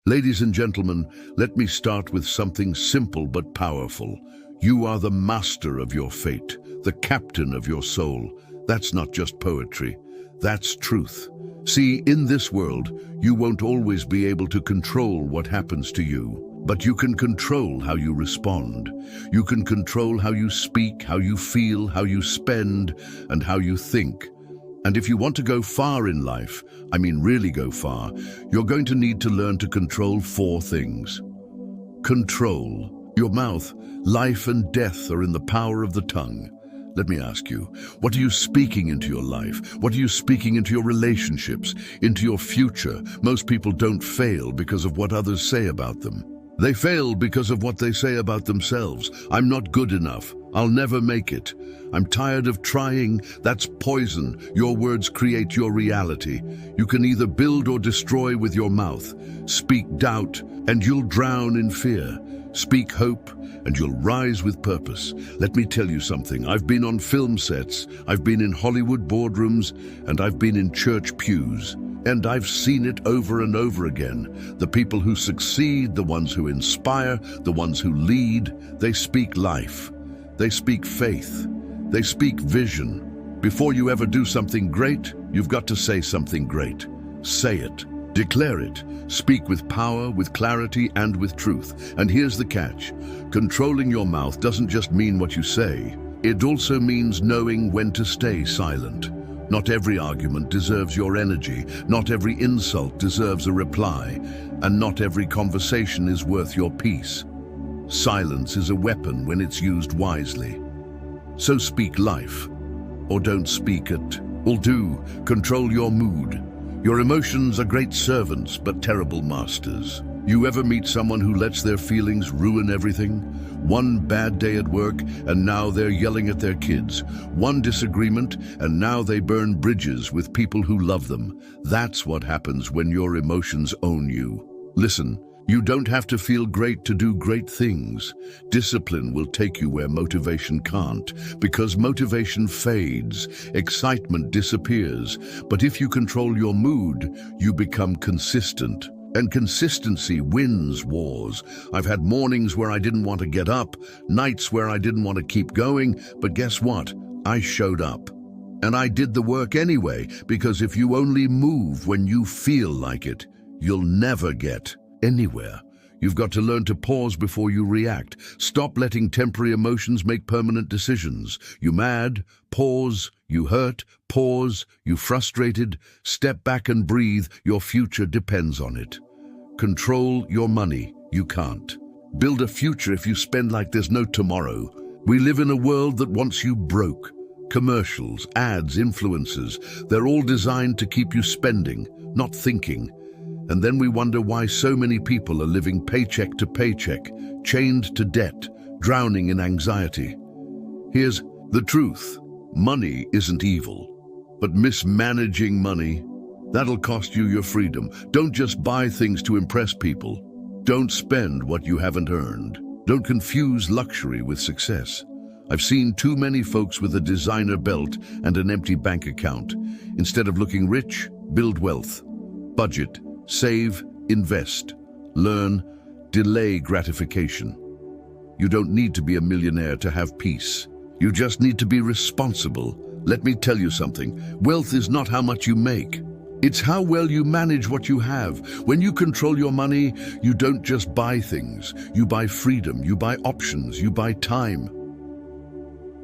Ladies and gentlemen, let me start with something simple but powerful. You are the master of your fate, the captain of your soul. That's not just poetry, that's truth. See, in this world, you won't always be able to control what happens to you, but you can control how you respond. You can control how you speak, how you feel, how you spend, and how you think. And if you want to go far in life, I mean really go far, you're going to need to learn to control 4 things. Control your mouth. Life and death are in the power of the tongue. Let me ask you, what are you speaking into your life? What are you speaking into your relationships, into your future? Most people don't fail because of what others say about them. They fail because of what they say about themselves. I'm not good enough. I'll never make it. I'm tired of trying. That's poison. Your words create your reality. You can either build or destroy with your mouth. Speak doubt, and you'll drown in fear. Speak hope, and you'll rise with purpose. Let me tell you something. I've been on film sets, I've been in Hollywood boardrooms, and I've been in church pews. And I've seen it over and over again. The people who succeed, the ones who inspire, the ones who lead, they speak life. They speak faith. They speak vision. Before you ever do something great, you've got to say something great. Say it. Declare it. Speak with power, with clarity, and with truth. And here's the catch. Controlling your mouth doesn't just mean what you say. It also means knowing when to stay silent. Not every argument deserves your energy. Not every insult deserves a reply. And not every conversation is worth your peace. Silence is a weapon when it's used wisely. So speak life, or don't speak it. Will do. Control your mood. Your emotions are great servants, but terrible masters. You ever meet someone who lets their feelings ruin everything? One bad day at work, and now they're yelling at their kids. One disagreement, and now they burn bridges with people who love them. That's what happens when your emotions own you. Listen, you don't have to feel great to do great things. Discipline will take you where motivation can't, because motivation fades, excitement disappears. But if you control your mood, you become consistent. And consistency wins wars. I've had mornings where I didn't want to get up, nights where I didn't want to keep going, but guess what? I showed up. And I did the work anyway, because if you only move when you feel like it, you'll never get anywhere. You've got to learn to pause before you react. Stop letting temporary emotions make permanent decisions. You mad? Pause. You hurt? Pause. You frustrated? Step back and breathe. Your future depends on it. Control your money. You can't. Build a future if you spend like there's no tomorrow. We live in a world that wants you broke. Commercials, ads, influencers, they're all designed to keep you spending, not thinking. And then we wonder why so many people are living paycheck to paycheck, chained to debt, drowning in anxiety. Here's the truth. Money isn't evil, but mismanaging money, that'll cost you your freedom. Don't just buy things to impress people. Don't spend what you haven't earned. Don't confuse luxury with success. I've seen too many folks with a designer belt and an empty bank account. Instead of looking rich, build wealth. Budget. Save, invest, learn, delay gratification. You don't need to be a millionaire to have peace. You just need to be responsible. Let me tell you something. Wealth is not how much you make. It's how well you manage what you have. When you control your money, you don't just buy things. You buy freedom, you buy options, you buy time.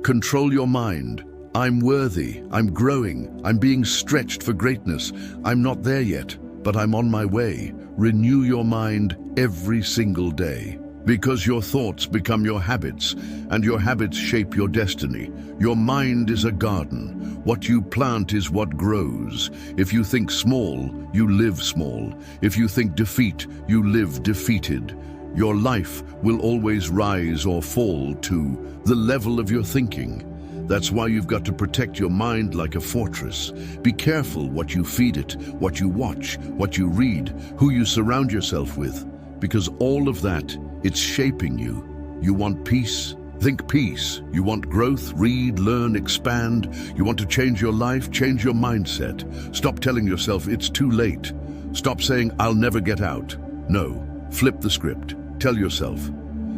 Control your mind. I'm worthy, I'm growing, I'm being stretched for greatness. I'm not there yet, but I'm on my way. Renew your mind every single day, because your thoughts become your habits, and your habits shape your destiny. Your mind is a garden. What you plant is what grows. If you think small, you live small. If you think defeat, you live defeated. Your life will always rise or fall to the level of your thinking. That's why you've got to protect your mind like a fortress. Be careful what you feed it, what you watch, what you read, who you surround yourself with, because all of that, it's shaping you. You want peace? Think peace. You want growth? Read, learn, expand. You want to change your life? Change your mindset. Stop telling yourself it's too late. Stop saying, I'll never get out. No, flip the script. Tell yourself.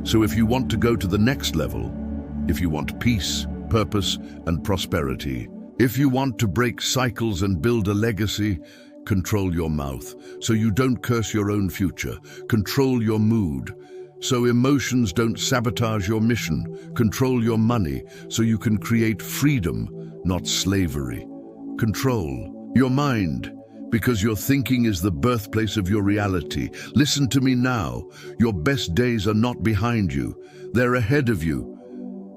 So if you want to go to the next level, if you want peace, purpose, and prosperity, if you want to break cycles and build a legacy, control your mouth so you don't curse your own future. Control your mood so emotions don't sabotage your mission. Control your money so you can create freedom, not slavery. Control your mind because your thinking is the birthplace of your reality. Listen to me now. Your best days are not behind you. They're ahead of you.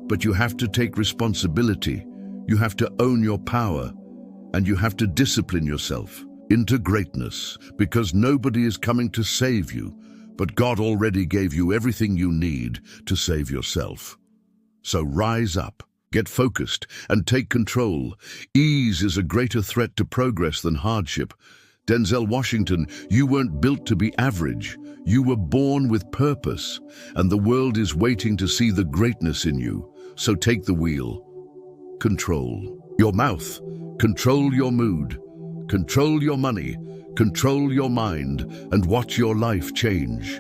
But you have to take responsibility. You have to own your power. And you have to discipline yourself into greatness, because nobody is coming to save you, but God already gave you everything you need to save yourself. So rise up, get focused, and take control. Ease is a greater threat to progress than hardship. Denzel Washington, you weren't built to be average. You were born with purpose, and the world is waiting to see the greatness in you. So take the wheel. Control your mouth, control your mood, control your money, control your mind, and watch your life change.